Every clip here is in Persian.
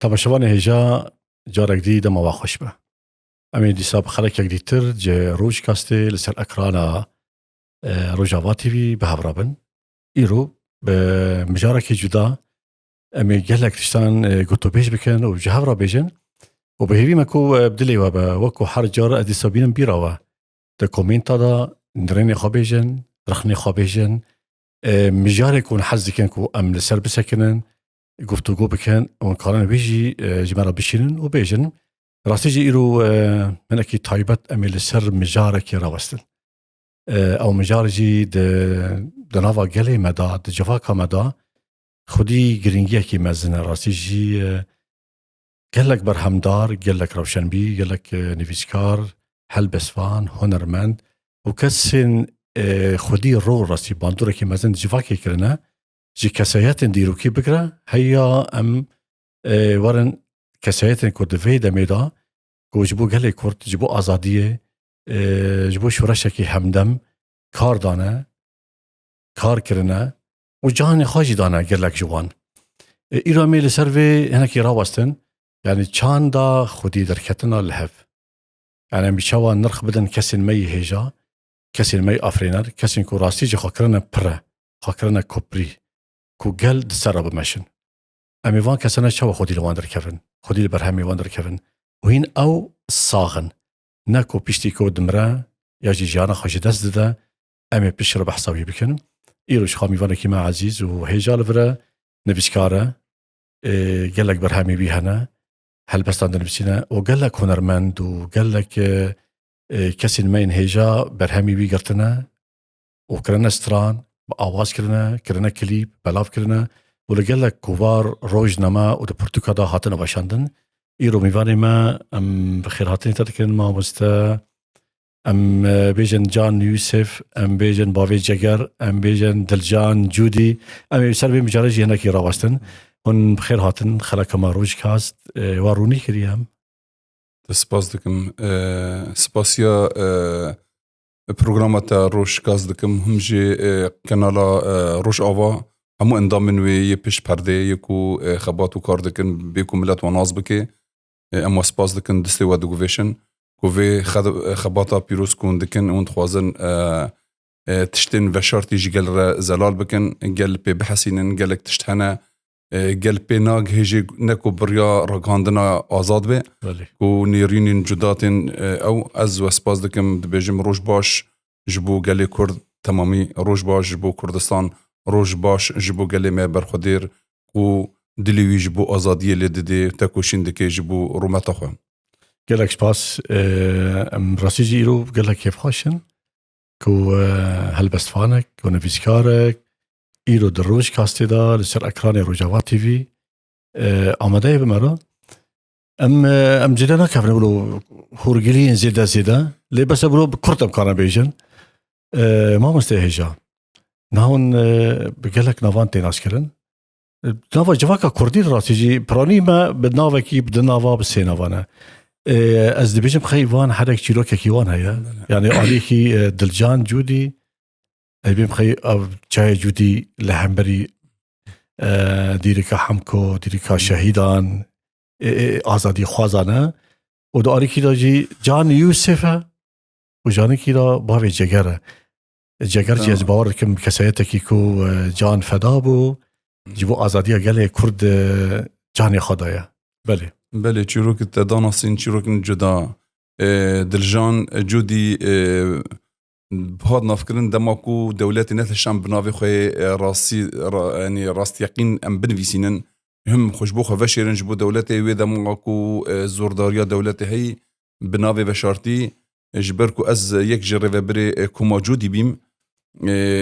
طبعا شوانه هجا جارة جديدة ما خوش به امين دي ساب خلق جديدتر جه روج كاستي لسر اكرانا روجاوا تي في بهفرابن ايرو بمجارك جدا امي قالك تشتان قلتو بيج بكن وجهفرا بيجن وبهيبي ماكو بدلي وبا وكو حر جار ادي سابين بيراوا ده كومنتا دا ندريني خابيجن رخني خابيجن مجارك ونحز كنكو ام لسر بسكنن گفتو گو بکن اون کارن بیجی جمرا بشینن و بیجن راستی جی ایرو من اکی تایبت امیل سر مجاره کی راوستن او مجاره جی د ناوا گلی مدا د جواکا مدا خودی گرینگی کی مزن راستی جی گلک برهمدار گلک روشنبی گلک نویسکار هلبسوان هنرمند و کسین خودی رو راستی باندور کی مزن جواکی کرنه جي كسايات ديرو كي بكرة هيا ام ورن كسايات كود فيدا ميدا كو جبو قالي كورت جبو آزادية جبو شورشكي همدم كار دانا كار كرنا وجاني خاجي دانا قال لك جوان إيرو ميل سيرفي هنا كي راوستن يعني چان دا خودي دركتنا الهف يعني بيشاوان نرخ بدن كسين مي هيجا كسين مي أفرينر كسين كو راستي جي خاكرنا برا خاكرنا كوبري کو گل دسرا بمشن امی وان کسانه شو خودی لواندر کفن خودی برهمی واندر کفن و هین او ساغن نکو پیشتی کو دمرا یا جی جانا خوش دست ده امی پیش رو بحثاوی بکن ایروش خامی وان کی ما عزیز و هیجال ورا نویسکاره گلک برهمی بی هنه هل بستان نویسینه و گلک هنرمند و گلک کسی نمین هیجا برهمی بی گرتنه و کرن استران آواز کرنا کلیپ بلاف کرنا ولقال لك كوبار روجنما و برتوكا دا هاتنا باشاندن ایرو میوانی ما ام بخیر هاتنی تدکرن ما مستا ام بیجن جان یوسف ام بیجن باوی جگر ام بیجن دلجان جودی ام سر بی مجارج هنا کی راوستن ون بخیر هاتن خلق ما روج کاست وارونی کریم سپاس دکم سپاسیا برنامه روش کاز دکم همجی کانالا روش آوا همو اندام منوی یه پیش پرده یکو خبات و کار دکن بیکو ملت و ناز بکی اما سپاس دکن دستی و دگویشن گوی خباتا پیروز کن دکن اون خوازن تشتین و شرطی جی گل را زلال بکن گل پی بحسینن گلک تشتهنه گل پی ناگ هجی نکو بریا رگاندنا آزاد بی و نیرینین جداتین او از و سپاس دکم دبیجم روش باش جبو گلی کرد تمامی روش باش جبو کردستان روش باش جبو گلی می برخودیر و دلیوی جبو آزادی لیدی تکوشین دکی جبو رومتا خواه گلک سپاس راسی جی رو گلک کیف خاشن کو هلبستفانک و نویسکارک ایرو در روش کاستی دا لسر اکران روجاوا تی وی آماده بمرا ام جدا نکفنه بلو هورگیلین زیده لی بس بلو کرتم کارن بیجن ما مستهجا نهون بگلک نوان تیناس کرن نوا جواکا کردی راسی جی پرانی ما بدناوا کی بدناوا بسیناوانه از دبیجم خیوان هر یک چیلو که کیوان هیا یعنی آلی کی دلجان جودی بیم خی او جای جودی لهمبری دیرکا حمکو دیرکا شهیدان آزادی خوازانه و دو آلی کی دا جی جان یوسفه و جانی کی دا باوی جگر جی از باور کم کسایت کی کو جان فدا بو جبو آزادی گله کرد جانی خدایا بله چیروک تدانسین چیروک جدا دلجان جودی بهاد نافكرن دماكو دولات نات الشام بنافي خوي راسي يعني راست يقين ام بنفيسينن هم خوشبوخ فشيرن جبو دولتي وي دماكو زورداريا دولتي هي بنافي بشارتي جبركو از يك جري بري كو موجودي بيم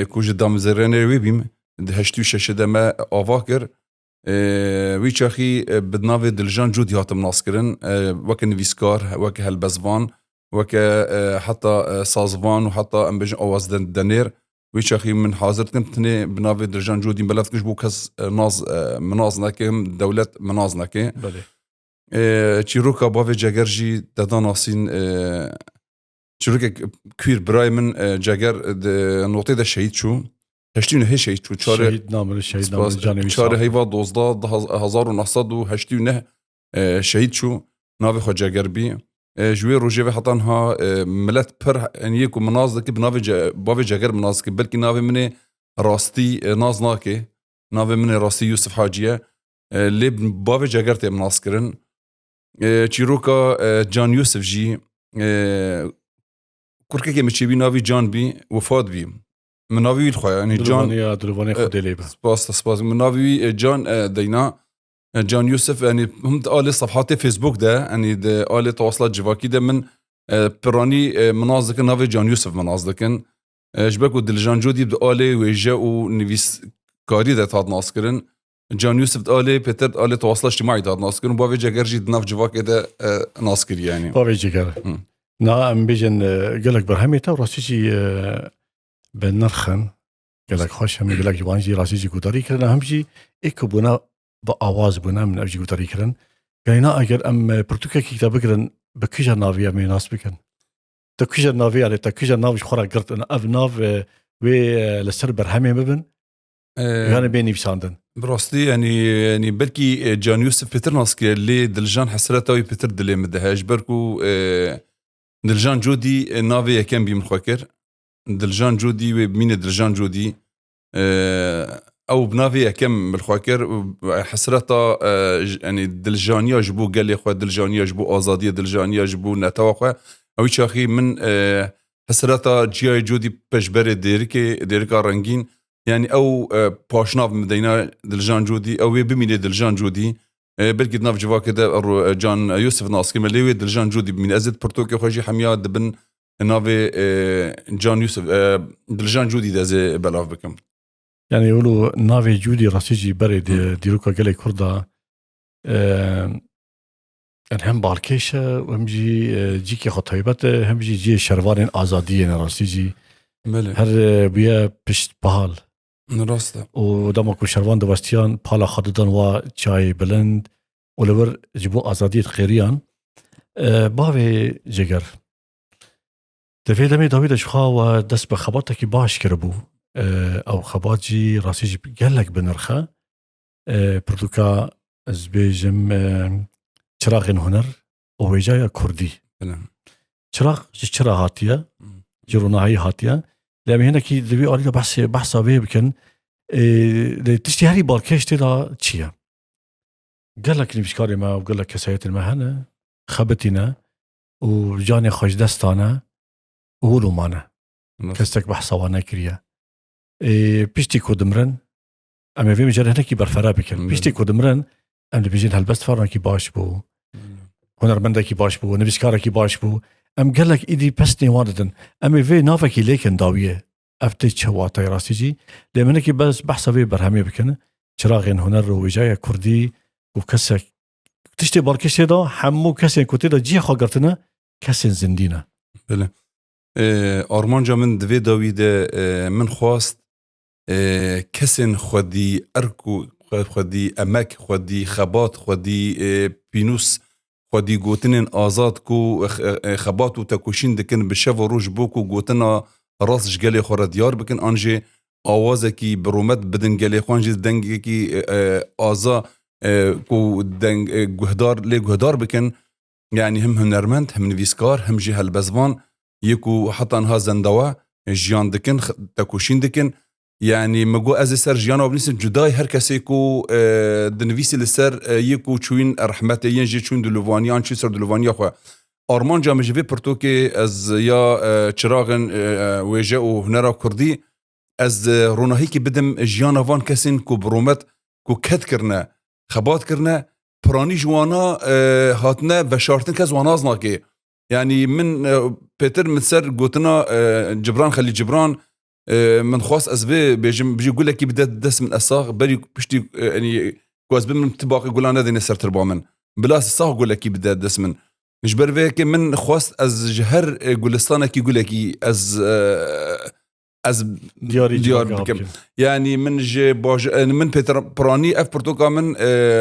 كو جدام زراني وي بيم دهشتو ششه ما افاكر وی چاخی بدناوی دلجان جودی هاتم ناسکرن وک نویسکار وک هلبزوان وک حتی سازوان و حتی ام بجن آواز دنیر وی چاخی من حاضر تنی بناوی دلجان جودی بلد کش بو کس ناز مناز نکم دولت مناز نکه بله چیروکا باوی جگرجی دادان آسین چیروکا کویر برای من جگر نوتی دا شهید شو هشتین هی شهید شو شهید نامه جانوی چاره هیوا 12,989 شهید شو ناوی خو جگر بی جوی روجه و حتان ها ملت پر یعنی کو مناظر که بناوی باوی جگر مناظر که بلکه ناوی منی راستی ناز ناکه ناوی منی راستی یوسف حاجیه لی باوی جگر تی مناظر کرن چیروکا جان یوسف جی کرکه که میچی بی ناوی جان بی وفات بی مناوی الخواه يعني جان دلواني خديليبه سباس مناوي جان دينا جان يوسف يعني هم آل صفحات فيسبوك ده يعني ده آل تواصلات جواكي ده من براني منازكن ناوي جان يوسف منازكن جبكو دلجان جودي بآل ويجاو نويس كاري ده تاد ناسكرن جان يوسف آل بيتر آل تواصل اجتماعي تاد ناسكرن باوي جاكرجي دناف جواكي ده ناسكر يعني باوي جاكر نعم بيجن قالك برهميتا وراسيجي بنرخن قالك خوش هم قالك جوانجي راسيجي قدري كرنا همجي ايكو بنا بآواز بنا من أجي قدري كرن قالنا أجر أم برتوكا كتاب كرن بكيجا نافيا من ناس بكن تكيجا نافيا على تكيجا نافش خورا قرت أنا أبناف وي لسر برهمي مبن يعني بيني بساندن براستي يعني بلكي جان يوسف بيتر ناسكي اللي دلجان حسرتاوي بيتر دلي مدهاج بركو دلجان جودي نافيا كان بيم خوكر دلجان جودي ومين دلجان جودي او بنافي كم بالخواكر حسرتا يعني دلجانيا جبو قال لي خو دلجانيا جبو ازاديه دلجانيا جبو نتاوخه او شاخي من حسرتا جي جودي بجبر ديركا رنگين يعني او باشناف مدينه دلجان جودي او بمين دلجان جودي بلكي ناف جوا كده جان يوسف ناسكي مليوي دلجان جودي من ازد برتوكي خوجي حميا دبن نافي جان يوسف دلجان جودي دازي بلاف بكم يعني يقولوا نافي جودي راسيجي بري ديروكا قالي كردا هم بالكيشة وهمجي جيكي خطيبات همجي جي شروان آزادية راسيجي هر بيا بشت بحال راسته ودمكو شروان دواستيان بالا خددان و چاي بلند ولور جبو آزادية خيريان باوي جگر دفعه دمي داويد اشخا و دست بخباتا كي باش كربو او خبات جي راسيجي قالك بنرخه بردوكا از بيجم چراغ هنر ووجايا كردي چراغ هاتيا جروناهي هاتيا لما هنا كي دبي أريد بحثا بيه بكن تشتي هاري بالكيش تدا تشيا قال لك نبشكاري ما وقال لك كساية المهنة خبتنا وجاني خوش دستانا وولو مانا كستك بحثا وانا كريا بيشتي كودمرن أما في مجال هنا كي برفرا بكن بيشتي كودمرن أم بيجين هالبست فارنا كي باش بو هنرمندا كي باش بو نبشكارا كي باش بو أم قال لك إيدي بسني واردن أما في نافكي ليكن داوية أفتي شواطي راسيجي لما كي بس بحثا بيه برهمي بكن چراغين هنر ووجايا كردي وكسك تشتي بالكش دا حمو كسين كنت دا جي خاقرتنا كسين زندينا بله آرمانجا من دوی داویده من خواست کسین خودی ارکو خودی امک خودی خبات خودی پینوس خودی گوتنین آزاد کو خبات و تکوشین دکن بشو روش بوکو گوتنا راسش گلی خورا دیار بکن آنجه آوازه کی برومت بدن گلی خوانجه دنگی کی آزا کو دنگ گهدار لی گهدار بکن يعني هم هنرمند هم نویسکار هم جي هالبزوان يكو حتى انها زندوا جيان دكن تكوشين دكن يعني مگو از سر جيان وبنس جداي هر کسی کو دنویسی لسر يكو چوين رحمت ينجي چون دلوانيان چي سر دلوانيا خو آرمانجا مجوی پرتوکی از یا چراغن ویجه و هنرا کردی از روناهی که بدم جیان وان کسین کو برومت کو کت کرنه خبات کرنه پرانی جوانا هاتنه و شارتن کس واناز ناکه يعني من بيتر متسر قوتنا جبران خلي جبران من خواست از بيجي يقول لك بدأ دس من الصاغ بري بشتي يعني كواز من تباقي يقول انا ذي سر تربا من بلا الصاغ يقول لك بدأ دس من مش برفيك من خواست از جهر قولستانا كي يقول لك از ديار بكم يعني من جي باج من بيتر براني اف برتوكا من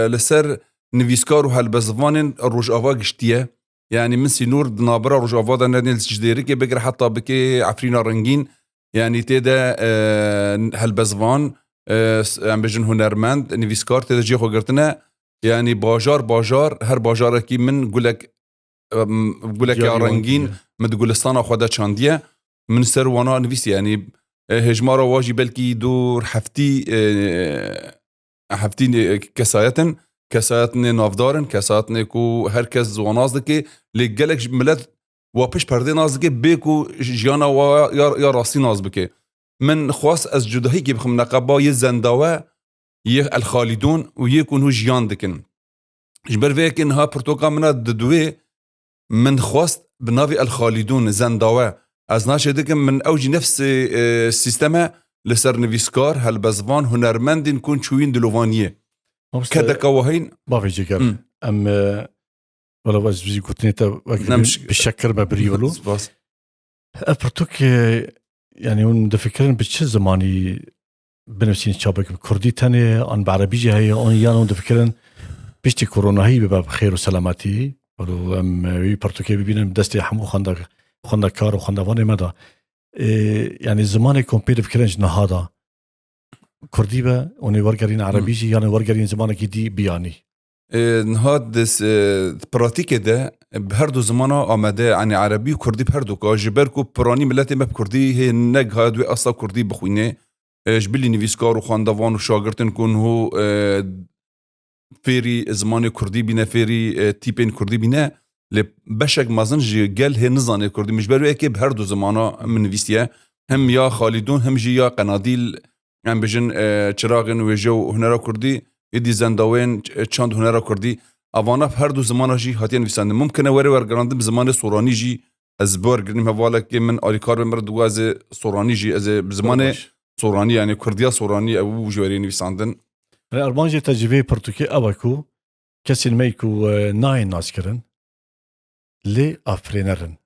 لسر نفيسكار وهالبزفانين الروج افا قشتيه يعني من سينور دنابرا روج افا دا ندين السجديري كي بقرا حتى بكي عفرينا رنجين يعني تيدا هالبزفان عم بجن هنرمند نفيسكار تيدا جي خو قرتنا يعني باجار هر باجار كي من قولك يا رنجين مدقولستان خدا چانديه من سر وانا نفيس يعني هجمارا واجي بلكي دور حفتي كسایتن نافدارن کسایتن کو هر کس زواناز دکی لگلک ملت واپش پرده ناز دکی بیکو جیانا و یا راستی ناز بکی من خواست از جداهی که بخم نقبا یه زنداوه یه الخالدون و یه کنو جیان دکن جبر ویکن ها پرتوکا منا ددوی من خواست بناوی الخالدون زنداوه از ناشه دکن من اوجی نفس سیستمه لسر نویسکار هلبزوان هنرمندین کن چوین دلوانیه كذا كواهين ما في جيكر ام ولا واز بيجي كنت بالشكر ما بريولو بس افرتوك يعني هون دفكرن بتش زماني بنفسين شابك كردي تاني ان بعربيجي هي اون يانو دفكرن بيشتي كورونا هي بباب خير وسلامتي ولو ام وي برتوكي بيبين دستي حمو خندق كار وخندواني مدى يعني زماني كومبير فكرنج نهادا كردي با اوني ورگرين عربيجي يعني ورگرين زمانك دي بياني نهاد دس براتيك ده بهردو زمانا آمده يعني عربي وكردي بهردو كا جبركو براني ملتي ما بكردي هي نگ هادوي اصلا كردي بخوينه جبلي نويسكار وخاندوان وشاگرتن كون هو فيري زماني كردي بينا فيري تيبين كردي بينا لبشك مازن جي قال هي نزاني كردي مش برو اكي بهردو زمانا من نويسيا هم يا خالدون هم جي يا قناديل يعني بجن چراغن وجو هنرا كردي يدي زندوين چاند هنرا كردي اوانا هر دو زمانه جي هاتين وسند ممكن وري ورگراندم زمان سوراني جي از بورگریم حواله که من آریکار بمر دواز سوراني جي از زمان سوراني يعني كرديا سوراني او جواري نویساندن ارمانجي تجربه برتوكي اباكو كسين ميكو ناين ناسكرن لي افرينرن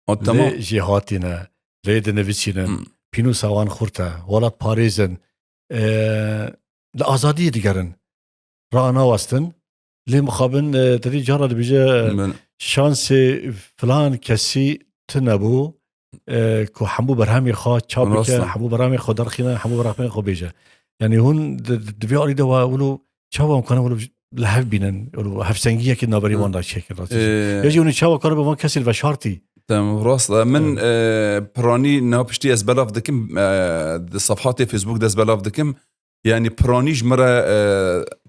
لي جهاتنا لي دنويسينن پینو سوان خورته ولات پاریزن لآزادی دیگرن رانا واستن لی مخابن تدی جارا بیجه شانس فلان کسی تنبو که حمو برهمی خواه چاپ که حمو برهمی خود درخینه حمو برهمی خود بیجه یعنی هون دوی آری دو ولو چاوا مکنه ولو لحف بینن ولو هفسنگیه که نابری وان داشت شکل یجی اونی چاوا کاره به وان کسی الوشارتی تمام راسله من براني نابشتي از بلاف دكم صفحاتي فيسبوك داز بلاف دكم يعني برانيج مرة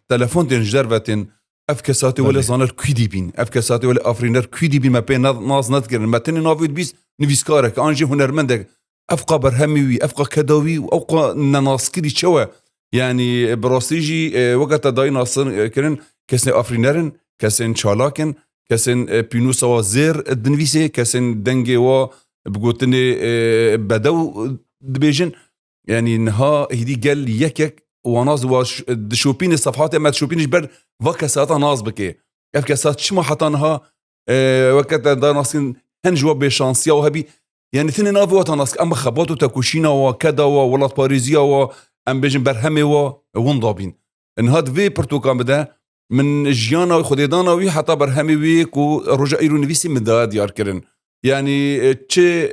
تلفون تنجربتين افكاساتي ولا زانر كيدي بين افكاساتي ولا افرينر كيدي بين ما بين ناز نذكر ما تاني نافيد بيس نفيسكارك انجي هنرمندك افقا برهمي افقا كداوي وافقا نناسكري شوا يعني براسيجي وقت داي ناصر كرن كسن افرينرن كسن شالاكن كسن بينوسا وزير الدنفيسي كسن دنجي و بقولتني بدو دبيجن يعني نها هدي قال يكك وناز واش دشوبين الصفحات ما تشوبينش بر وكاسات ناز بكي افكاسات شما حطانها وقت دا ناسين هنجوا بشانسيا وهبي يعني ثني نافو تناس اما خبطوا تاكوشينا وكذا وولات باريزيا وام بيجن برهمي وندابين ان هاد في برتوكام بدا من جيانا خديدانا وي حتى برهمي ويك ورجع ايرو نفيسي من دا ديار كرن يعني تشي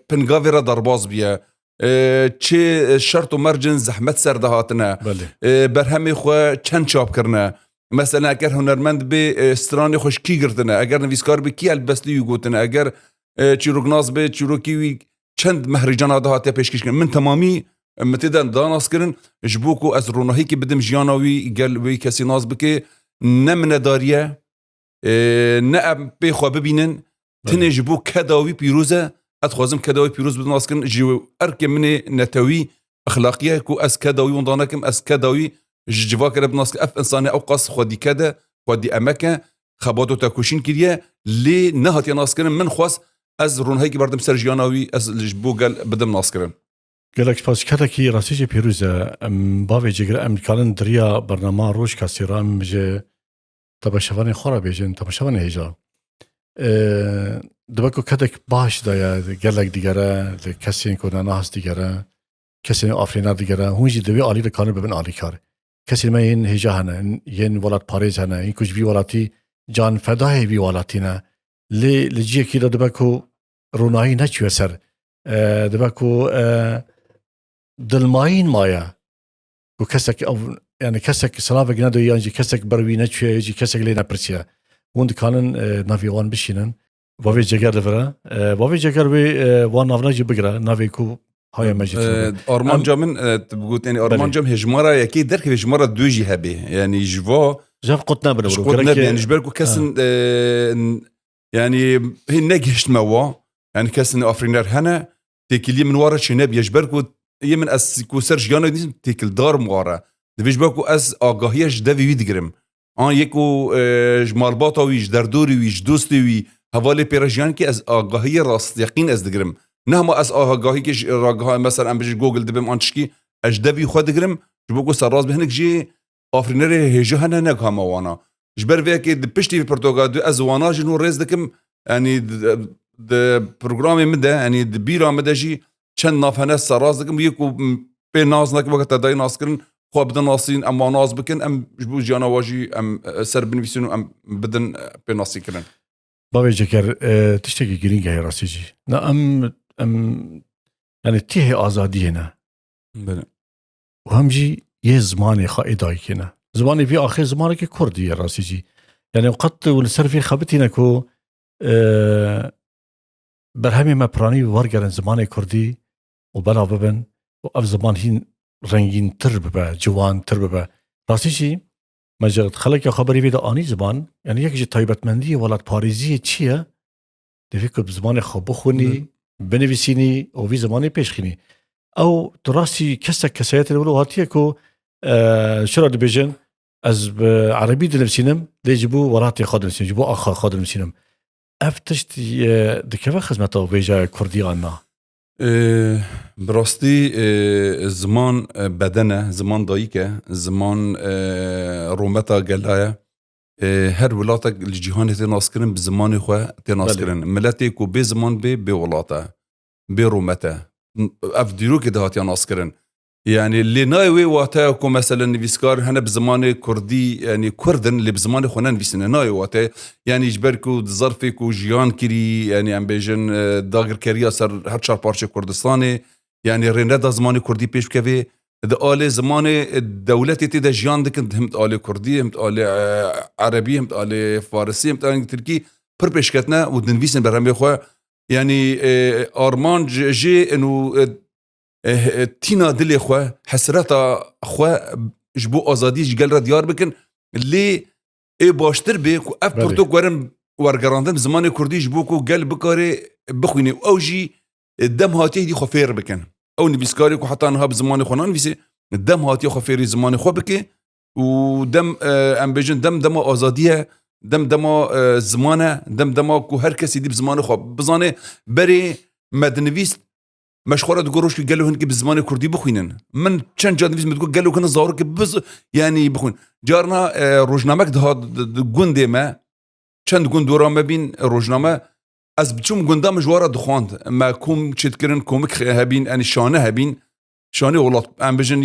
بنغافيرا درباز بيا تشي شرط ومرجن زحمت سردهاتنا برهمي خو چند چاپ کرنا مثلا اگر هنرمند به استرانی خوش کی گرتنه اگر نویسکار به کی البستی گوتنه اگر چیروگناز به چیروکی چند مهرجان دهاته پیشکش من تمامی متدن داناس کرن جبوکو از روناهی که بدم جیاناوی گل وی کسی ناز بکه نمنه داریه نأب بيخوا ببينن تنجبو كداوي بيروزة أتخوزم كداوي بيروز بدون أسكن جيو أركب مني نتوي أخلاقية كو أس كداوي وندانكم أس كداوي جواكر بدون أسكن أف إنساني أو قص خودي كده خودي أماكن خباتو تاكوشين كريه لي نهات يناسكن من خواص از رون هيك بردم سرجياناوي از لجبو قال بدم ناسكرن قالك باش كاتكي راسيجي بيروزا بافي جيجر كالن دريا برنامج روش كاسيرام جي تبا شفاني خورا بيجن تبا شفاني هيجا دبكو كاتك باش دايا قالك ديگره لكسين كونا ناس ديگره كسين آفرينا ديگره هونجي دوي آلي لكانر ببن آلي كار كسين ما ين هيجا هنا ين ولات باريز هنا ين كوش بي ولاتي جان فداه بي ولاتينا لجيه كده دبكو روناي نچوه سر دبكو دلماين مايا و كسك او يعني كسك سلافك ندو يانجي كسك بروي نچوه يجي كسك لينا برسيا وند كانن نافيوان بشينن وافي جگر لفرا وافي جگر بي وان نافناجي بقرا نافيكو هاي مجد أرمان جامن تبقول يعني أرمان جام هجمارة يكيد درك هجمارة دوجي هبه يعني جوا جاف قطنا بنو قطنا يعني جبركو كسن يعني هي نجهش موا يعني كسن أفرينر هنا تكلي من ورا شناب يجبركو يمن أسكو سرجيانا دي تكل دار مورا دفيش بركو أس آگاهيش دفي ويدگرم يكو جمالباطا ويش دردوري ويش دوستي وي هوالي بيراجيان كي أز آگاهي راست يقين أز دگرم نهما أز آگاهي كي راگاهي مثلا أم بيجي جوجل دبم أنشكي أج دفي خود دگرم جبوكو سراز بهنك جي آفرينر هجو هنا نگها موانا جبر فيكي دبشتي في برتوغال دو أز وانا جنو ريز دكم يعني د برنامج مده يعني د بيرا مده جي چند نافنه سراز دكم يكو بين ناز نك وقت داي ناسكرن خو بدن ناسين ام ناز بكن ام جبو جانا واجي ام سر بنفيسونو ام بدن بين ناسكرن بابي جكر تشتكي جرينجا هي راسيجي نا ام يعني تيه آزادي هنا بله وهمجي يه زماني خائداي كنا زماني في آخر زماني كي كردي يا راسيجي يعني وقت والسر في خبتنا كو برهمي ما براني ورقرن زماني كردي وبلا ببن وأف زمان هين رنگين ترببه جوان ترببه راسيجي ما جرت خلق يا خبري بيدا آني زمان يعني يكجي طيبت مندي ولات باريزي چيه دفكر بزماني خبو خوني بنويسيني او في زماني بيشخيني او تراسي كسايات الولو هاتيه كو شرا دي بيجن از عربي دي نفسينم ليجبو وراتي خادم نفسينم جبو آخا خادم نفسينم افتشتي دكفا خزمتا ويجا كرديانا براستي زمان بدنه زمان دايكه زمان رومتا قلايا هر ولاتك الجهان تناسكرن بزمان خو تناسكرن ملتي كو بزمان بولاته برومته افديرو كده هات يناسكرن يعني اللي نايوي واتاكو مثلا نفيسكار هنا بزمان كردي يعني كردن اللي بزمان خونا نفيسنا ناي واتا يعني جبركو ظرفك وجيان كري يعني ام بيجن داغر كريا سر هر چار پارچه كردستاني يعني ريندا زمان كردي پیش بكوي د آل زمان دولتي تي د جيان دكن همت آل كردي همت آل عربي همت آل فارسي همت آل تركي پر پیشکتنا و دنویسن برهم خو يعني ارمان جي انه تينا دلي خو حسرتا خو جبو ازادي جل را ديار بكن اللي اي باشتر بي كو اف برتو قرن ورغراندم زمان كردي جبو كو قال بكاري بخويني اوجي الدم هاتي دي خفير بكن او نبيسكاري كو حتى انها بزمان خنان فيسي الدم هاتي خفيري زمان خو بكي ودم امبيجن دم ازاديه دم زمانه دم كو هر كسي دي بزمان خو بزانه بري مدنويست مشخورة تقولوش قالوا هنك بالزمان الكردي بخوينن من كان جاد نفس بتقول قالوا كنا زارك بز يعني بخوين جارنا روجنامك ده جندي ما كان جندورا ما بين روجنامه از بتشوم جندام جوارا دخواند ما كوم تشتكرن كومك هابين اني شانه هابين شانه ولات ام بجن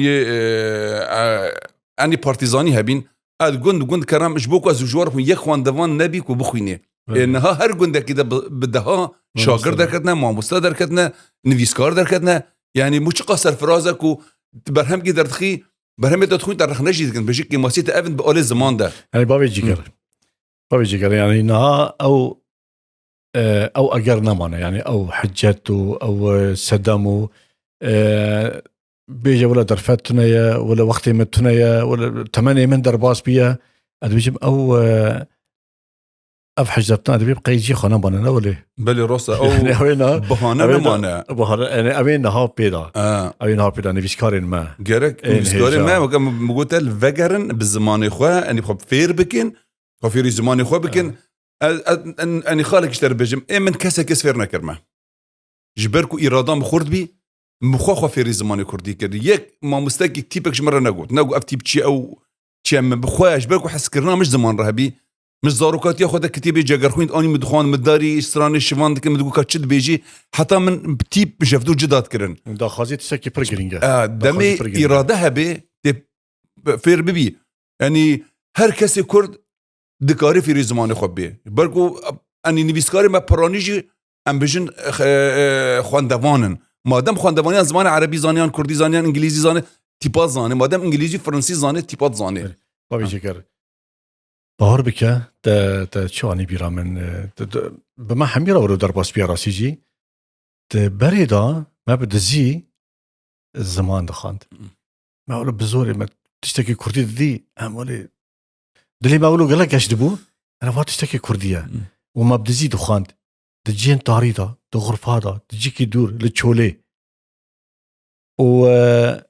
اني بارتيزاني هابين اد جند كرام جبوك از جوار يا خوان دوان نبيك وبخوينه انها هر جنده كده بدها شاگرد درکتنه ماموستا درکتنه نویسکار درکتنه يعني مش قصر فرازك و برهم كي درتخي برهم تدخل درخ نجد كن بجيك ماسيت افن بقول الزمان ده يعني بابي جيجر يعني انها او اجر نمانه يعني او حجته او سدامو بيجي ولا درفتنا ولا وقت متنا ولا 8 من درباس بيا ادوجم او حجتنا ادبي بقى يجي خانه باننا ولا بله راست او يعني اوينا بهانه نمانه بهار يعني اوينا ها بيدا اوينا ها بيدا نفسكارين ما جرك نفسكارين ما وكم بقول الفجرن بالزمان خو اني بخب فير بكن خفير زمان خو بكن اني خالق اشتر بجم من كسك فيرنا كرمه جبركو اراده مخرد بي مخو خفير زمان كردي كر يك ما مستقي تيبك مره نقول افتيب شي او شي ما بخواش بالكو حس كرنا مش زمان رهبي مش ضرورات ياخذ كتيبه جاگر خويند اني مدخوان مداري استراني شوان دك مدغو كاتشد بيجي حتى من تيب بجفدو جدات كرن دا خازيت سكي برجرينجا دمي اراده هبه فير ببي يعني هر کسی کرد دکاری فی زمان خوب بی برگو انی نویسکاری ما پرانیجی ام بجن خواندوانن مادام خواندوانی از زمان عربی زانیان کردی زانیان انگلیسی زانه تیپات زانه مادام انگلیسی فرانسیسی زانه تیپات زانه بابی جگر بهار بکه تا چانی بیرا من به ما همیرا ورو در باس بیارا سیجی تا بریدا ما بدزی زمان دخاند ما اولو بزوری ما تشتكي كردي دي امولي دلي ما اولو قالك ايش دبو انا ما تشتكي كرديه وما بدزي دخاند دجين طاريدا دغرفادا تجيكي دور للشولي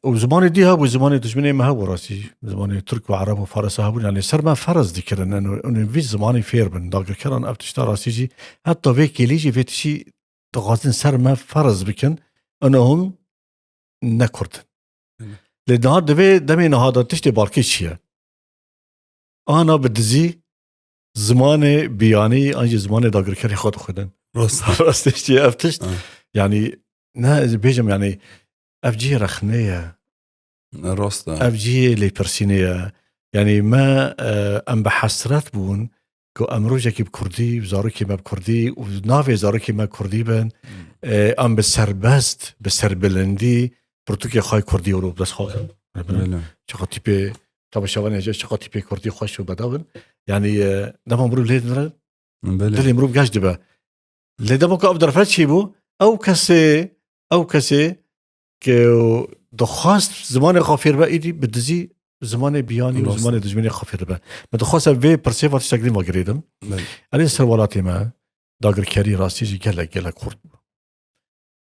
وزمان دي هابو زمان دجمني ما هو راسي زمان ترك وعرب وفارس هابو يعني سر ما فرز ذكرن انه في زماني فير بن داغ كران ابتشتا راسيجي حتى فيك ليجي في شيء تغازن سر ما فرز بكن انهم نكرد لدهار دمين هذا تشتي باركيشيا انا بدزي زمان بياني انجي زمان داغر كري خود خودن راست تشتي افتشت يعني نا بيجم يعني افجي رخنيه راست افجي لي برسينيه يعني ما ام بحسرت بون كو امروجكي بكردي وزاركي ما بكردي ونافي زاركي ما كردي بن ام بسربست بسربلندي برتوكي خاي كردي ورو بس خاطر چقدر تیپی تماشاوان اجازه چقدر تیپی کردی خوش و بداون یعنی نمام برو لید نرد دلی مرو بگشت دبا لیدم که ابدر فرد چی بو او کسی که دخواست زمان خافیر با ایدی بدزی زمان بیانی و زمان دجمنی خافیر با من دخواست وی پرسیفات تقدیم واگریدم علی سروالاتی ما داگر کری راستی جی گله کرد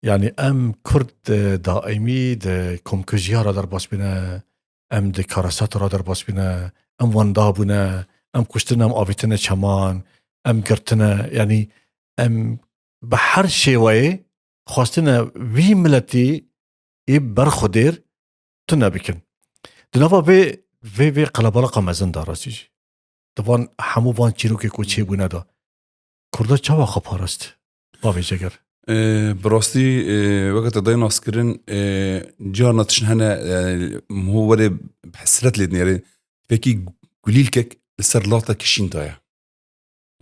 يعني ام كرد دائمي د كومكوجيا را در باس بنا ام د كاراسات را در باس بنا ام واندابونا ام كشتنا ام آويتنا چمان ام گرتنا يعني ام بحر شيوه خواستنا وي ملتي برخودير تنا بكن دنافا في قلبالقا مزن دار راسيجي طبعا حمو وان چيروكي كو چي بونا دا كردا چاوا خبارست باوي جگر براستی وقت داينا اسكرين جارنا تشنهنا هو ولا بحسرت لي يعني فكي قليلك السرلاطه كشين دايا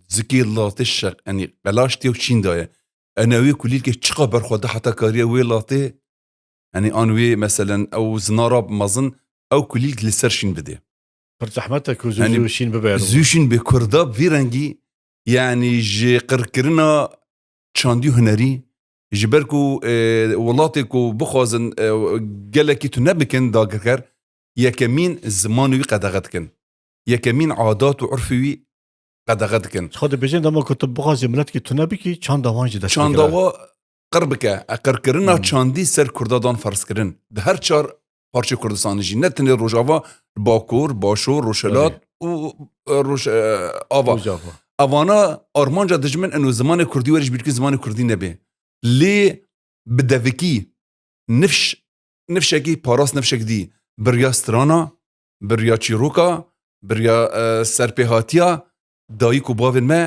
زكي الله تشق يعني قلاشتي وشين دايا انا وي قليلك تشقا برخد حتى كاريا وي لاطي يعني انوي مثلا او زنارب مازن او قليلك لسرشين بدي فرزحمتك وزوشين ببيرو زوشين بكرداب في رنجي يعني جي قركرنا چاندی هنری جبرکو ولاتی کو بخوازن گلکی تو نبکن داگر یکمین زمانوی قدغت کن یکمین عادات و عرفی قدغت کن خود بجن دما کتب بخوازی ملت کی تو نبکی چند دوانج دست چاندوا قربکه قرکرنا چاندی سر کردادان فرض کرن ده هر چار پارچه کردستانی جی نتنی روجاوا باکور باشور روشلات و روش آوا اوانا آرمانجا دجمن انو زمان کردی ورش بیرکی زمان کردی نبی لی بدوکی نفشکی پاراس نفشک دی بریا سترانا بریا چیروکا بریا سرپیهاتیا دایی کو باون ما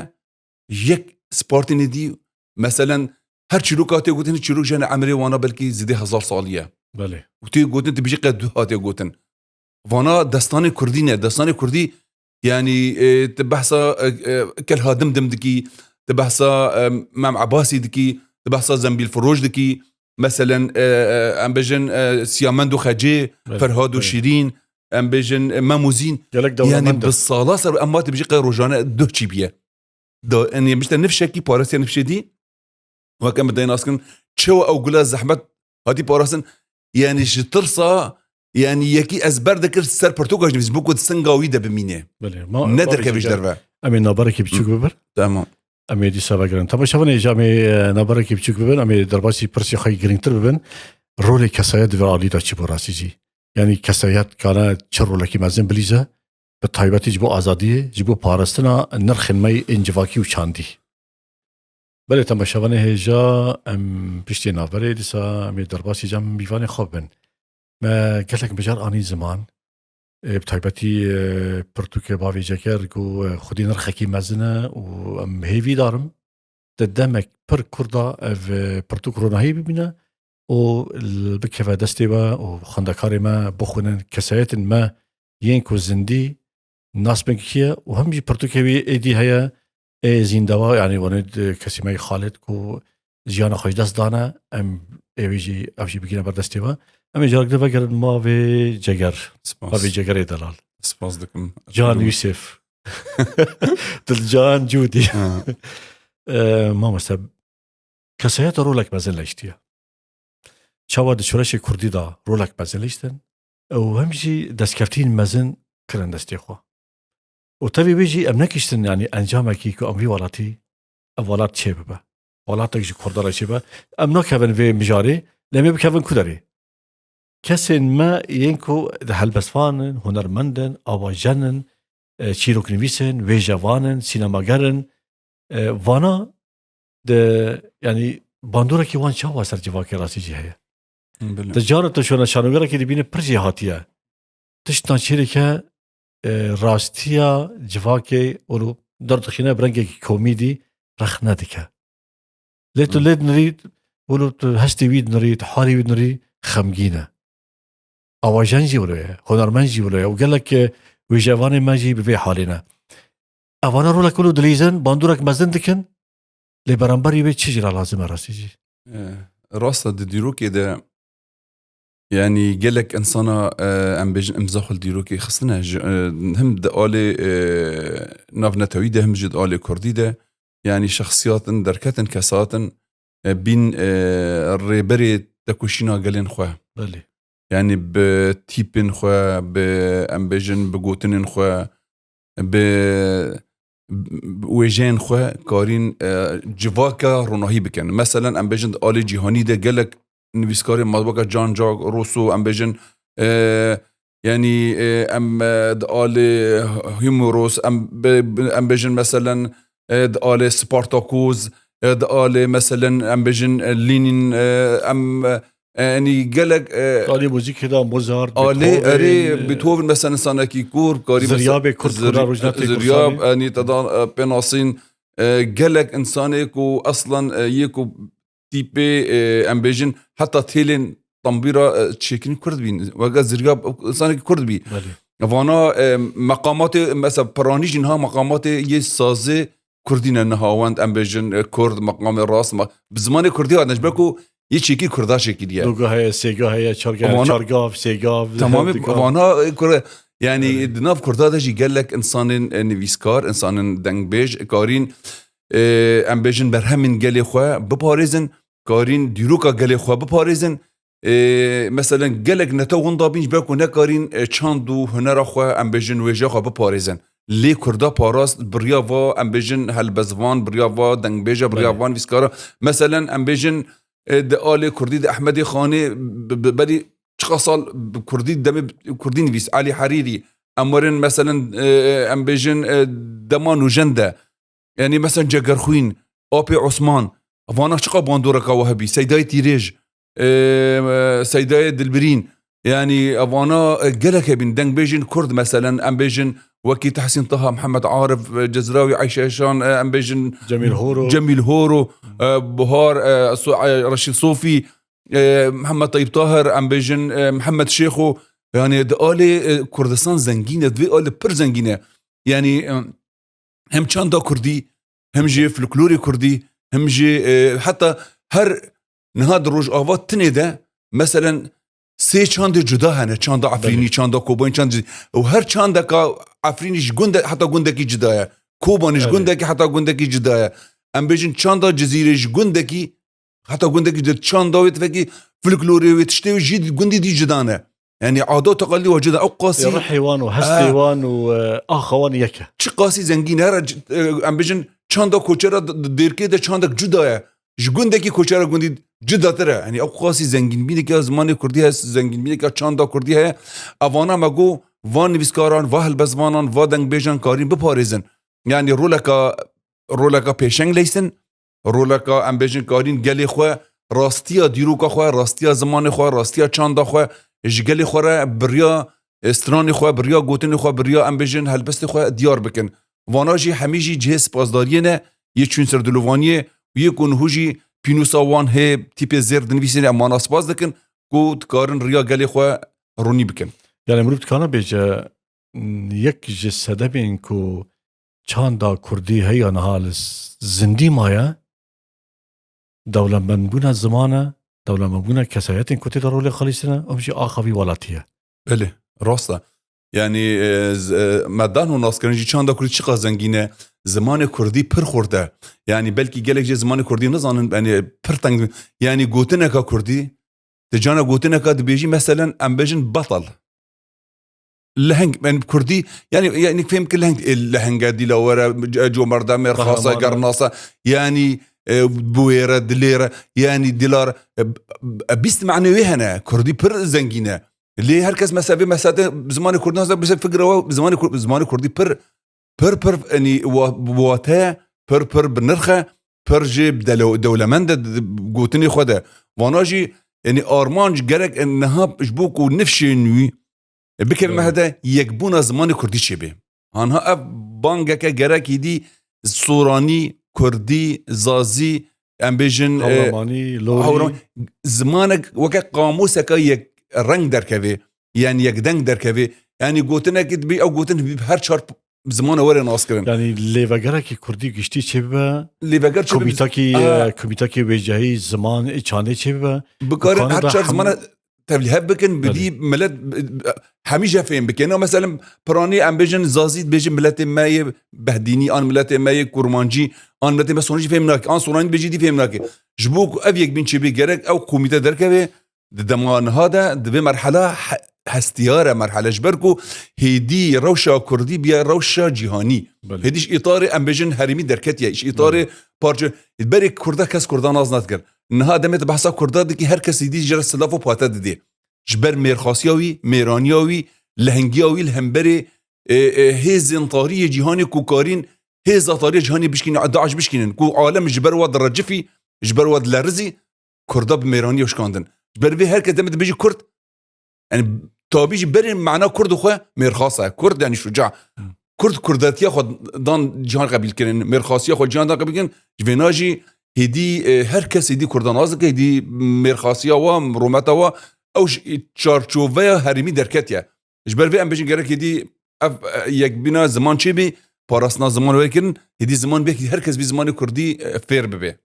یک سپارتی ندی مثلا هر چیروکا تی گوتن چیروک جن عمری وانا بلکی زیده 1000 سالیه بله و تی گوتن تی بیجی قد هاتی گوتن وانا دستان کردی نه دستان کردی يعني تبحثا كلها دمدم دكي تبحثا مام عباسي دكي تبحثا زنبيل فروج دكي مثلا ام بجن سيامندو خجي فرهادو شيرين ام بجن ماموزين يعني بالصلاة صار اما تبجي غير رجانا دوتشي بيه دو اني مش نفشكي باراسي نفشي دي وكان بدينا اسكن شو او قلا زحمت هادي باراسن يعني جترصا يعني يكي ازبر ذكر سر برتوغاج نفس بوكو تسنغاوي ده بمينه ندر كيفاش دربا امین نابرکی بچوک ببر تمام امی دیسا بگرن تماشاوان جامی نابرکی بچوک ببن امی درباسی پرسی خواهی گرینگتر ببن رول کسایت و عالی دا چی بو راستی جی یعنی کسایت کانا چه رولکی مزن بلیزه به تایبتی جبو آزادی جبو پارستنا نرخ می انجواکی و چاندی بله تماشاوان هجا ام پشتی نابره دیسا امی درباسی جام بیوان خوب بن ما قلت بجار آنی زمان بتایبەتی پرتوکێ باوێجەکەر و خودی نرخەکی مەزنە و ئەم هێوی دارم دەمێک پر کووردا ئەv پرتوک ڕۆناهی ببینە و بکەوە دەستێوە و خوێندەکارێ مە بخوێنن کەسایەتن مە یەن و زیندی ناسبنکیە و هەمجی پرتوکێوی ئێدی هەیە زیندەوە یعنی وانێت کەسیمەی خاڵێت و ژیانە خۆش دەست دانە ئەم ئێویژی ئەوژی بگینە بەردەستێوە ئەمێ جارک دەبەگەرن ماوێ جەگەر ماوێ جەگەرێ دەلال سپاس دکم جان یوسف دلجان جودی مامۆستا کەسایەتە ڕۆلێک مەزن لە شتیە چاوا دچورەشی کوردیدا ڕۆلێک مەزن لیشتن ئەو هەمژی دەستکەفتین مەزن کردن دەستێخوا و تەوی بێژی ئەم نەکیشتن ینی ئەنجامێکی کە ئەموی وڵاتی ئەم وڵات چێ ببە وڵاتێکژی کوردەڵە چێ بە ئەم ناکەون وێ مژارێ لەمێ بکەون کودەرێ کەسێن مە یەنکو هەلبەسوانن هونەرمەندن ئاواژەنن چیرۆکنویسن وێژەوانن سینەماگەرن وانا ینی باندۆرێکی وان چاوا سەر جیواکێ ڕاستیجی هەیە دەجارە شوێنە شانۆگەرێکی دەبینە پرژی هاتیە تشتان چێرێکە ڕاستیە جیواکێ ئەو دەردەخینە برەنگێکی کۆمیدی ڕەخ نەدیکە لێ تو لێت نریت وەلو هەستی وید نریت حالی وید نری خەمگینە ئاواژەنجی وڵەیە هۆنەرمەنجی وڵەیە و گەلک وێژەوانی مەژی بڤێ حالێنە ئەوانە ڕۆلە کول و دلیزن باندورێک مەزن دکن لێ بەرامبەری وێ چیژرا لازمە ڕاستیجی ڕاستە دیرۆکێدا يعني قالك إنسانا أم بيجن إمزاخل ديروكي خصنا هم دقالي نافنا تويدة هم جد قالي كرديدة يعني شخصيات دركات كسات بين الريبري تكوشينا قالين خواه بله يعني بتيبن خواه بأم بيجن بقوتن خواه بوجين خواه كارين جواكا روناهي بكن مثلا أم بيجن دقالي جيهاني ده قالك نویسکاری مطبوعه جان جاک روسو ام بيجن يعني ام دقال هيوموروس ام بيجن مثلا دقال سبارتاكوز دقال مثلا ام بيجن لينين ام يعني قالك قالي موزيك هذا موزارت اري بيتهوفن مثلا سانكي كور كاري زرياب كرد روجناتي زرياب اني تدان بناصين قالك انسانك واصلا يكو تيبي ام بيجن حتى تيلين طنبيرة تشيكين كرد بين وقا زرقاب انسان كرد بي وانا مقامات مثلا برانيج انها مقامات يسازي كردين انها واند ام بيجن كرد مقام الراس بزمان كردي هاد نجبكو يشيكي كردا شكليه دوغا هي سيغا هي چارغاف سيغا تمام وانا يعني دناف كردا دجي قال لك انسان نويسكار انسان دنگبيج كارين ام بيجن برهمن قالي خو بباريزن كارين ديروكا قالي خو بباريزن مثلا قالك نتو ضابين باكو نكارين چاندو هنر خو ام بيجن وجه خو بباريزن لي كردا باراس بريافا ام بيجن هلبزوان بريافا دنگبيج بريافان ويسكارا مثلا ام بيجن دالي كردي احمدي خاني بدي شخصال كردي دم كردي نويس علي حريري امرن مثلا ام بيجن دمان وجنده يعني مثلا جگرخوين اوبي عثمان وانا شقا باندوركا وهبي سيداي تيريج سيداي دلبرين يعني وانا قالك بين دنگ بيجن كرد مثلا ام بيجن وكي تحسين طه محمد عارف جزراوي عيشة شان ام بيجن جميل هورو بهار رشيد صوفي محمد طيب طاهر ام بيجن محمد شيخو يعني دقالي كردستان زنگينه دقالي پر زنگينه يعني هم چاندا كردي هم جي فلكلوري كردي هم جي حتى هر نهاد روج آوات تنيده مثلا سي چاند جدا هنه چاند عفريني چاند كوباني چاند و هر چاند كا عفرينيش گنده حتى گندكي جدايا كوبانيش گندكي حتى گندكي جدايا ام بيجن چاند جزيريش گندكي حتى گندكي جدا چاند ويت فكي فلكلوري ويتشتي جيد گندي دي جدانه يعني عادات تقلي وجد أو قاسي حيوان وهستيوان وآخوان يكا چی قاسی زنگین هر ام بجن چند کوچرا دیر که ده چند جداه جگونده کی کوچرا گوندی جدا تره یعنی او قاسی زنگین بینه که زمان کردی هست زنگین بینه که چند کردی ه اوانا مگو وان نویسکاران و هلبزوانان و دنگ بیجان کارین بپارزن یعنی رولکا پیشنگ لیسن رولکا ام بجن کارین گلی خو راستیا دیروکا خو راستیا زمان خو راستیا چند خو جگلی خو بریا استرانی خواه بریا گوتن خواه بریا ام بجن هلبست خواه دیار بکن واناجی همیجی جهز پاسداریه نه یه چون سردلوانیه و یه کنهوجی پینوساوان هی تیپ زرد نویسین امان اسپاز دکن گوت کارن ریا گلی خواه رونی بکن یعنی مروب کانا بیجه یک جسده بین که چاندا کردی هی آنها زندی مایا دولمن بونا زمانه دولمن بونا کسایت این کتی در رولی خالیسنه امشی آخوی والاتیه بله راسته یعنی مدان و ناسکرنجی چند کردی چقدر زنگینه زمان کردی پر خورده یعنی بلکی گلک جه زمان کردی نزانن یعنی پر تنگ یعنی گوتنه که کردی تجانا گوتنه که دبیجی مثلا ام بجن بطل لهنگ من کردی یعنی فهم که لهنگ دی لورا جو مردم خاصه قرناصه یعنی بويرة دليرة يعني دلار بيست معنوي هنا كردي بر زنجينة ليه هركز مسافة زمان كردنا هذا بس فكرة زمان كردي بر يعني وواتا بر بنرخة بر جيب دولة مندة قوتني خدا واناجي يعني أرمانج جرك إنها جبوك ونفشي نوي بكلمة هذا يكبونا زمان كردي شبه هنها بانجك جرك يدي صوراني كردي زازي امبيجن هورماني لوري زمانك وكا قاموسك يك رنگ دركوي يعني يك دنگ دركوي يعني قوتنا كدبي او قوتنا بهر چار زمان ورا ناسكرن يعني ليفاگرك كردي گشتي چبه ليفاگر كوميتاكي وجهي زمان چانه چبه بكارن هر چار زمان تبليه بكن بدي ملت هميجا فين بكنا مثلا براني امبيجن زازيد بيجي ملت ماي بهديني ان ملت ماي كورمانجي ان ملت مسونجي فهمناك ان سوراني بيجي دي فهمناك جبوك افيك بين شبي جرك او كوميتا دركبه دمان هذا دبي مرحله هستياره مرحله جبركو هيدي روشه كردي بيا روشه جهاني هديش اطار امبيجن هرمي دركتيا ايش اطار بارج بري كردا كاس كردان ازناتكر ان هذا مت بحساب كردا دي هر كس يدي جرى سلافو بوتا دي جبر ميرخاسياوي ميرانياوي لهنگياوي الهمبري هيزن طاريه جهاني كوكارين هيز طاريه جهاني بشكين عداش بشكين كو عالم جبر ود الرجفي جبر ود لرزي كردا بميرانيه وشكاندن جبر في هر كدمت بيجي كرد يعني تابيجي بري معناه كرد خو ميرخاسه كرد يعني شجاع كرداتيا خود دان جهان قبيل كرن ميرخاسيا خود جهان قبيل كرن جفيناجي هدي هر كس هدي كردان ازك هدي ميرخاسيا و رومتا و او چارچوبه هرمی درکتیه جبر وی ام بجن گرک هدي یک بنا زمان چی بی پاراسنا زمان وکرن هدي زمان بی هر کس بی زمان کردی فیر ببه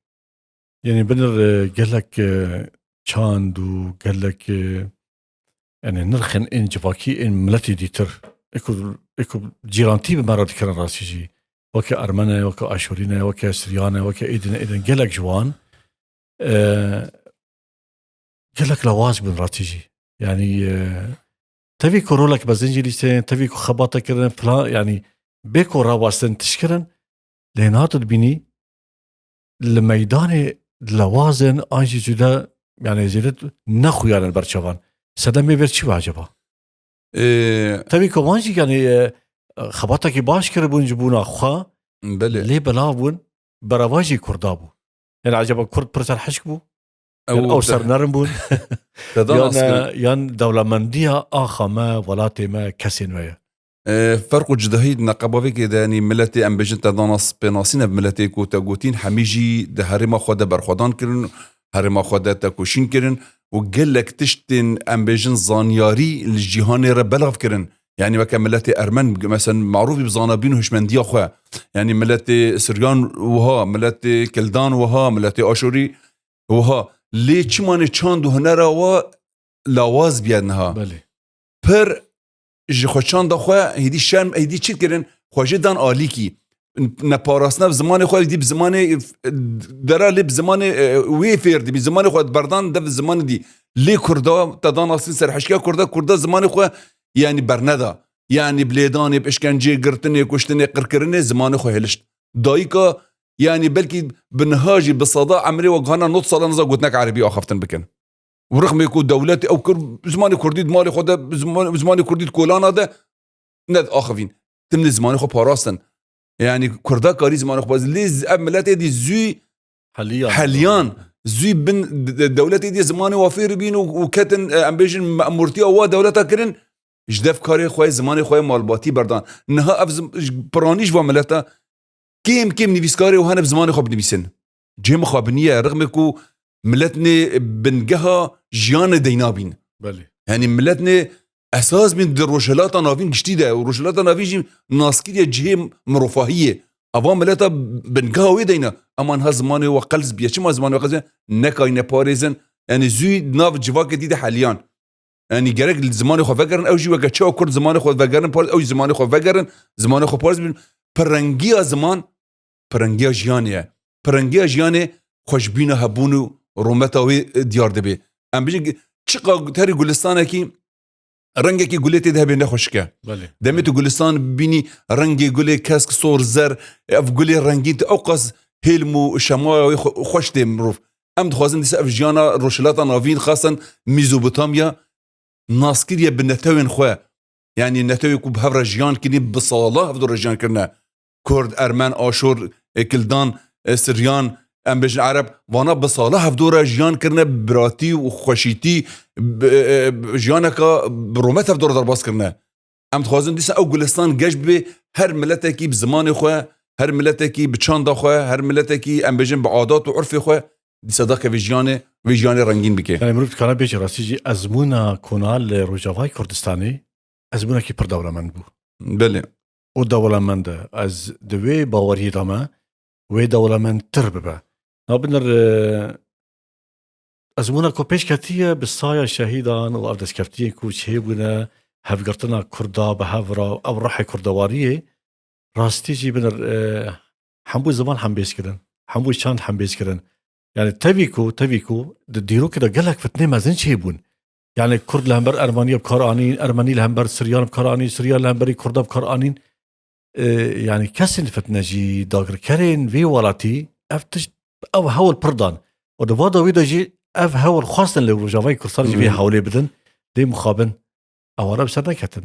يعني بنر قالك چاند و قالك يعني نرخن ان جواكي ان ملتي ديتر اكو جيرانتي بمرات كان راسيجي وكا ارمنه وكا اشورينه وكا سريانه وكا ايدن قالك جوان قالك لواز بن راتيجي يعني تبي كورولك بزنجليستين تبي خباطه كرن فلان يعني بيكو راواستن تشكرن لينات بيني الميدان لوازن انجي جدا يعني زيدت نخو يعني البرشوان سدمي برشي واجبا تبي كوانجي يعني خباطك باش كربون جبونا خا بله ليه بلابون برواجي كردابو يعني عجبا كرد برسال حشكبو او سرنرم بون يان دولة مندية آخا ما ولاتي ما كسين ويا فرق جدهيد نقبوي كده يعني ملتي ام بجن تدانس بناسين بملتي كوتا غوتين حميجي ده هرما خدا برخدان كرن هرما خدا تكوشين كرن وقالك تشتن ام بجن زانياري الجهان ربلغ كرن يعني وكا ملتي ارمن مثلا معروف بزانابين هشمنديه خو يعني ملتي سريان وها ملتي كلدان وها ملتي اشوري وها ليه چمان چاند و هنرا و لواز بیادنها بله پر جخوچان دا خواه هیدی شرم هیدی چید کرن خواجه دان آلی کی نپاراسنا بزمان خواه هیدی بزمان درا لی بزمان وی فیردی بزمان خواه بردان دا بزمان دی لي كردا تداناسين سرحشكا كردا زماني خو يعني برندا يعني بليداني باشكنجي قرتني كشتني قركرني زماني خو هلشت دايكا يعني بلكي بنهاجي بالصداع عمري وقهنا نص صلاة نزا قلتناك عربي أخفتن بكن ورغم يكون دولتي أو زماني كرديد مالي خدا زماني كرديد كولانا ده ند آخفين تمن زماني خو باراستن يعني كردا كاري زماني خو باز ليز أملاتي دي زوي حاليان زوي بن دولتي دي زماني وافير بين وكتن أمبيجن مأمورتي أو دولتها كرن جدف كاري خوي زماني خوي مالباتي بردان نها أفز برانيش وعملتها كيم نيفيسكاري وهنا بزماني خو بنبيسن جيم خابنية رغم يكو ملتني بنجها جيان دينابين بله يعني ملتني أساس من الروشلات نافين جديدة وروشلات نافين ناسكية جيم مرفاهية أبغى ملتا بنجها ويدينا أما هذا زماني وقلز بيا ما زماني وقلز نكاي نباريزن يعني زوي ناف جواك جديدة حاليا يعني جرك الزمان خو فكرن أو جوا كتشاو كرد زمان خو فكرن بارز أو زمان خو فكرن زمان خو بارز برنجيا زمان برنجيا جيانه خوشبينه هبونو رومتاوي ديار دبي ام بيجي شقا تاري گلستان کی رنگی کی گلیتی ده بینه خوشکه دمیتو گلستان بینی رنگی گلی کاسک صور زر اف گلی رنگین اوقاس هلمو شماوي خوش دي مروف ام دخوازن دي سقف جانا روشلاتا نافين خاصا ميزوبوتاميا ناسكيريا بالنتاوين خوا يعني النتاوي كو بهفر جيان كني بصالة هفدو رجيان كرنا كرد أرمان آشور كلدان سريان ام بجن عرب وانا بصالة هفدو رجيان كرنا براتي وخوشيتي جيانكا برومت هفدو درباس كرنا ام دخوازن دي سقف گلستان گشت به هر ملتكي بزمان خوا هر ملتكي بچاندا خوا هر ملتكي ام بجن بعادات وعرف خوا دي صداقه ویژانه رنگین بکه. یعنی امروز کانال بیچاره راستی ازمونا کنال روجاوای کردستانی ازمونا کی پر دولمند بود. بله. او دولمند از دوی باوری دامه و دولمند تر ببه. نابنر ازمونا کو پیش کتیه بسایه شهیدان و اردس کفتیه کو چه بونه هفگرتنا کردا به هفرا او روح کردواریه راستی جی بنر همبو زمان هم بیس کردن همبو چند هم بیس کردن يعني تبيكو ديرو كده قالك فتنين ما زين شيبون يعني كرد لهمبر أرمانيا بكارانين أرماني لهمبر سريان بكارانين سريان لهمبري كردا بكارانين يعني كسن فتنجي داغر كارين في ولاتي افتش او هول بردان ودفادا ويدا جي اف هول خاصة لو جافاي كرسار جي فيها حولي بدن دي مخابن او رب سرنا كتن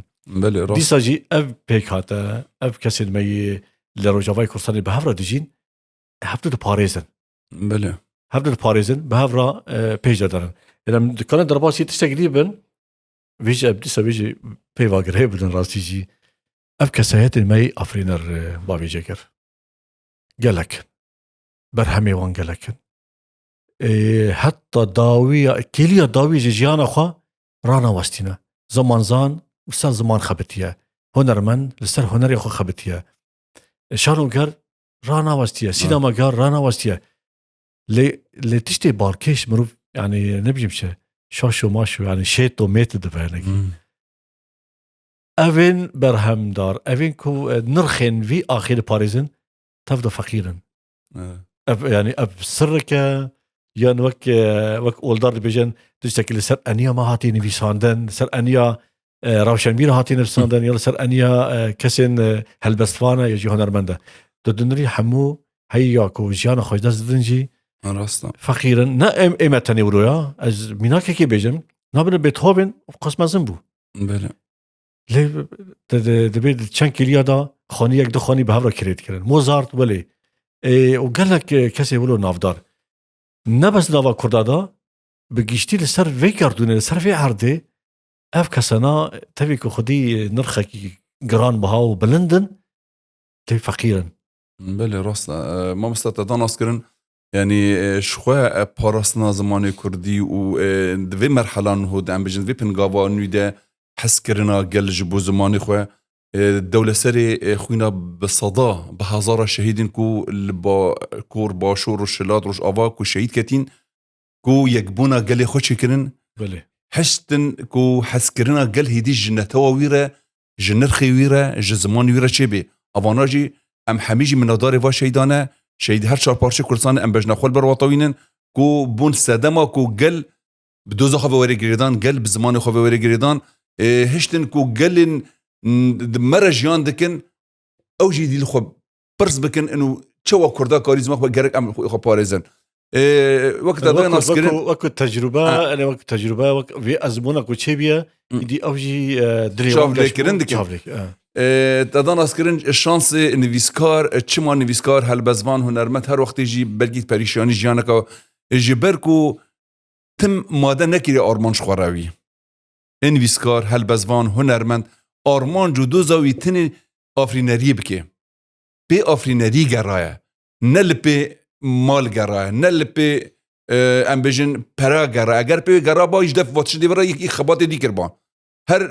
دي ساجي اف بيكاتا اف كسن مي لو جافاي كرسار بهفرا ديجين هفتو باريزن بله هفدر باريزن بهفرا بيجا دارن لما كان درباسي تستقريبا فيجي ابدي سبيجي بيفاغر هيبدن راسيجي افكا سايات الماي افرينر بابي جاكر قالك برهمي وان قالك حتى داوية كيليا داوية جيانا خوا رانا واستينا زمان زان وسان زمان خبتيا هنرمن لسر هنري خو خبتيا شانو قال رانا واستيا سينما قال رانا واستيا لي تشتي باركيش مروف يعني نبجي مشي شاشو ماشو يعني شيتو ميت دفانك أفين برهم دار أفين كو نرخين في آخر باريزن تفضل فقيرا يعني أب سرك يعني وك أولدار بيجن تشتكي سر أنيا ما هاتيني في ساندن سر أنيا روشن بير هاتيني في ساندن يلا سر أنيا كسن هالبستفانا يجي هنرمنده تدنري حمو هياكو جيانا خوش دست دنجي راستا فقيرا نا ايمتني ورويا از ميناكي كي بيجن نابن بيتهوفن قسم زنبو بله لي دبيد تشانكي ليادا خاني يك دو خاني بهفرا كريت كرن موزارت ولي وقال لك كاسي ولو نافدار نبس نافا كردادا بگشتي لسر في كاردون لسر في عرضه اف كسنا تبيكو خدي نرخكي جران بهاو بلندن تي فقيرا بله راستا ما مستطدان اسكرن يعني شخوا بارسنا زمان كردي و في مرحلة هود عم بجن في بنقابا نويدا حس كرنا قل جبو زمان خوا الدولة سري خوينا بصدا بهزارة شهيدين كو كور باشور والشلات روش آوا كو شهيد كتين كو يكبونا قل خوشي كرن بله حشتن كو حس كرنا قل هيدي جنتوا ويرا جنرخي ويرا جزمان ويرا شبه أفاناجي ام حميجي من داري وا شهيدانه شهيد هر چهار پارچه کردستان ام بجنا خول بر وطاوینن کو بون سدما کو گل بدوزا خو وری گریدان گل بزمان خو وری گریدان هشتن کو گلن مرجیان دکن او جی دیل خو پرس بکن انه چوا کردا کاریزما خو گرک ام خو پارزن وقت هذا ناس كرين وقت تجربه انا وقت تجربه في ازمونه كوتشيبيا دي اوجي دري شاف لكرين دك هذا ناس كرين الشانس نيفيسكار تشما نيفيسكار هالبزوان هنرمت هر وقت يجي بلقيت بريشاني جانك جبركو تم ماده نكري ارمانش خوراوي نيفيسكار هالبزوان هنرمت ارمان جو دو زاوي تني افرينري بكي بي افرينري جرايا نل بي مال گرا نل پی ام بجن پرا گرا اگر پی گرا با اجدف واتش دی برای یک خبات دی کربان هر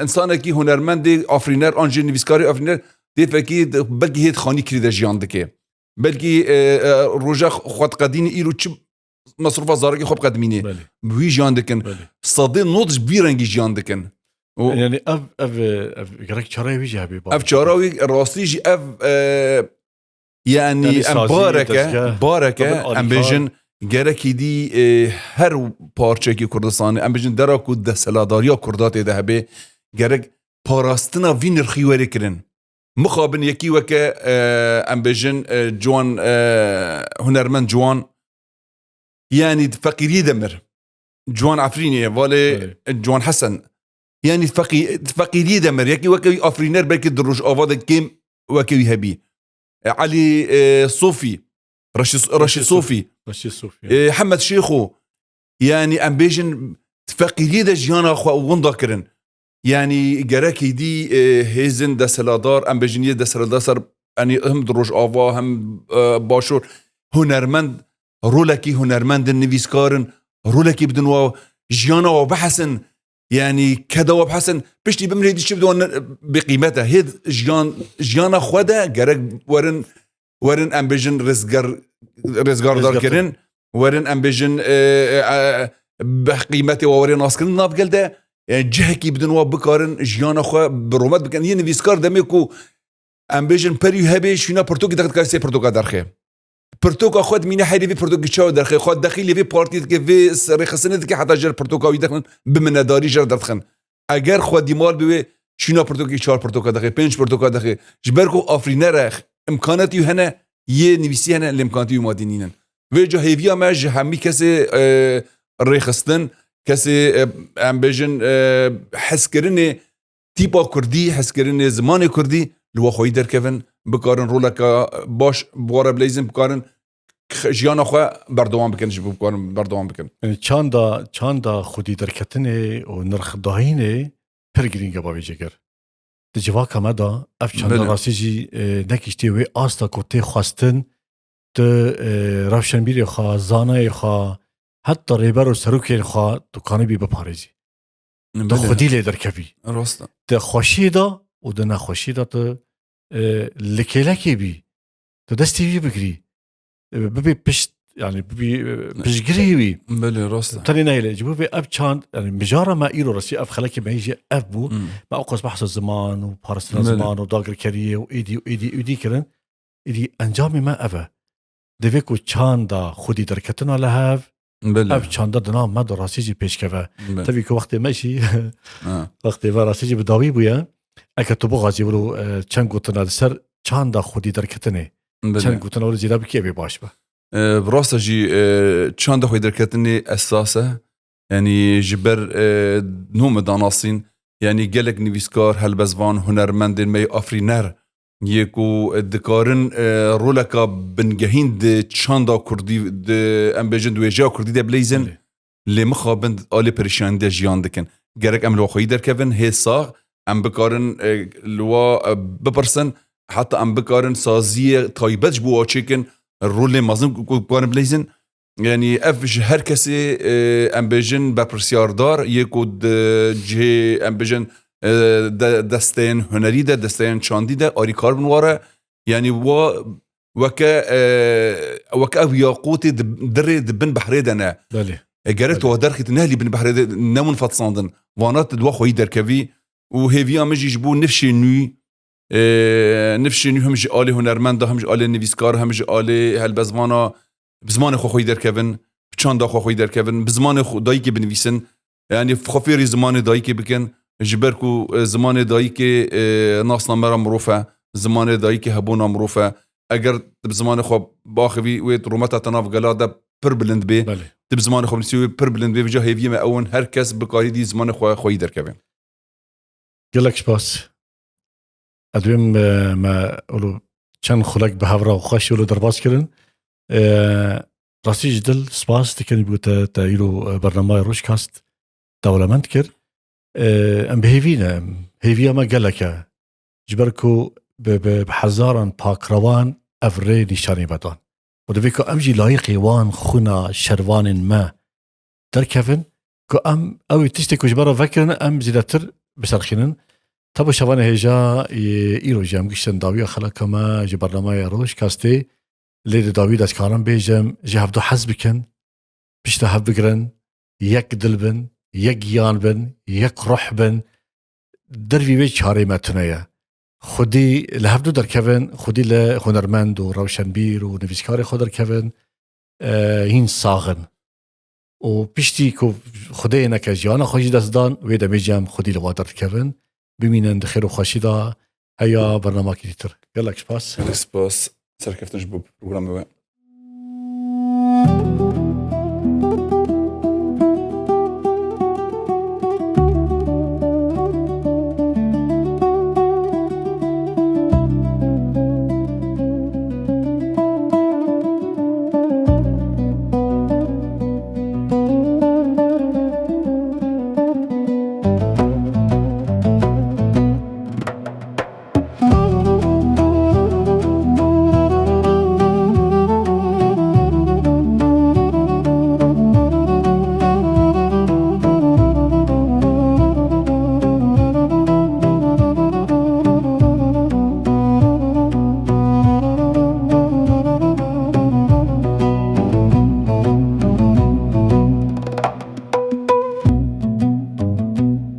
انسان کی هنرمند آفرینر آنجی نویسکاری آفرینر دی فکی بلکی هیت خانی کریده جیان دکه بلکی روجا خود قدین ایرو چه مصروف زارگی خوب قدمینه بوی جیان دکن صدی نوتش بیرنگی جیان دکن يعني اف گرک چاره ویجه هبی اف چاره راستی جی اف يعني باركة ام بيجن گرکی دی هر پارچه کی کردستان ام بيجن دراکو دسلاداریا کردات دهبه گرک پاراستنا وین رخیوری کرن مخابن یکی وکه ام بيجن جوان هنرمند جوان يعني فقيري دمر جوان عفريني والي جوان حسن يعني فقيري دمر يكي وكي افرينر بلكي دروج آواد كيم وكي هبي علي صوفي رشي صوفي محمد شيخو يعني امبيجن فقيري دا جيانا اخوا وندا كرن يعني جراكي دي هيزن دا سلادار امبيجنيه دا سلادار صار يعني هم دروج آوا هم باشور هنرمند رولكي هنرمند النفيسكارن رولكي بدنوا جيانا وبحسن يعني كذا وبحسن بشتي بمري دي شبدون بقيمتها هيد جيانا خدا جرك ورن امبيجن رزقار دار كرن ورن امبيجن بقيمته وورن ناسكن ناب قلده يعني جهكي بدنوا بكارن جيانا خو برومات بكن ين فيسكار دميكو امبيجن بريو هبي شينا برتوك دخت كارسي برتوك درخه برتوك خود مين حيدي في برتوك تشاو درخه خود داخلي في بارتي في رخصنه دك حتى جر برتوك ويدخن بمنداري جر درخن اگر خود ديمال بي شينا برتوك 4 برتوك دخه 5 برتوك دخه جبركو افرينر امكاناتي هنا يه نفسي هنا الامكاناتي مادينين وجه هيفيا ماج همي كسي رخصتن كسي امبيجن حسكرني تيبا كردي حسكرني زمان كردي لو خوي دركفن بكارن رولكا باش بواره بليزن بكارن جيانا خو بردوام بكن جبو بكارن بردوام بكن يعني چاندا خودي دركتنه و نرخ داهينه پرگرينگا باوي جگر دجواك مدا اف چاندا راسيجي نكشتي وي آستا كوتي خواستن ت روشنبيري خوا زانای خوا حتی ریبر و سروکی خوا تو کانی بی بپاريزي تو خودي له دركبي راستا ت خوشي دا و د نخوشي دا ت لكيلكي بي تو دستي بي بگري ببي پشت يعني ببي پشگري بي بله راستا تاني نايله جبو بي اب چاند يعني مجاره ما ايرو رسي اف خلكي ما يجي اف بو ما اوقس بحث الزمان وبارستنا الزمان وداغر كريه وايدي كرن ايدي انجامي ما افا دفيكو چاندا خودي دركتنا لهاف بله اف چاندا دنا ما دراسيجي پیشكفه تبيكو وقت ماشي وقت وراسيجي بداوي بويا اكتبو غازي ولو چند گوتنا سر چاندا خودي دركتنه چند گوتنا ولو زيدا بكي بي باش با براستا جي چاندا خوي دركتني اساسه يعني جبر نوم داناسين يعني جلك نيفيسكار هالبزوان هنرمندن مي افرينر يكو دكارن رولكا بنجهين د چاندا كردي د امبيجن دوجا كردي د بليزن لي مخابند علي بريشان د جيان دكن جرك ام لو خوي دركفن هي صاغ ام بكارن لوا ببرسن حتى ام بكارن سازيه طيبتش بو تشيكن الرول مازم كون بليزن يعني افج هر كسي امبيجن ببرسيار دار يكو جي امبيجن دستين هنري ده دستين چاندي ده آري كاربن واره يعني وكا ياقوتي دري دبن بحري دنا بله اجرت ودرخت نهلي بن بحري نمون فتصاندن وانات دوا خوي دركبي وهيفيا مجي جبو نفشي نوي همج آلي هنرمند همج آلي نویسکار همج آلي هالبزمانا بزمان خوي دركبن چند داخل خوی در کردن بزمان دایی که بنویسن یعنی خفیری زمان دایی که بکن جبر کو زمان دایی که ناسنامه را مروفه زمان دایی که هبون مروفه اگر بزمان خوب باخوی و رومت تناف گلاده پر بلند به بله بزمان خوب نسیو پر بلند به وجه هیوی ما اون هر کس بکاری دی زمان خوی در کردن گلک سپاس ادویم ما اولو چند خلق به هفرا و خوشی اولو درباز کردن راستی جدل سپاس تکنی بگوتا تا ایرو برنامه روشکاست دولمند کرد ام بهیوینه هیوی اما گلکه جبرکو بحزاران پاکروان افره نشانی بدان و دویکو ام جی لایقی وان خونا شروان ما در کفن که ام اوی تشتی کجبارا فکرن ام زیادتر بسرخینن تابو شوان هجا ایرو جام گشتن داوی خلق ما جی برنامه روش کاستی لید داوی دست کارم بیجم جی هفدو حز بکن بشتا هف بگرن یک دل بن یک گیان بن یک روح بن در وی چاره متنیه خودی لهفدو در کفن خودی لهنرمند و روشنبیر و نویسکار خود در کفن هین ساغن و پشتی که خودی نکه جیان خوشی دست دان وی دمی جام خودی لوادر کفن ببینن خیر و خوشی دا هیا برنامه کی دیتر گلک سپاس سپاس سرکفتنش بو پروگرام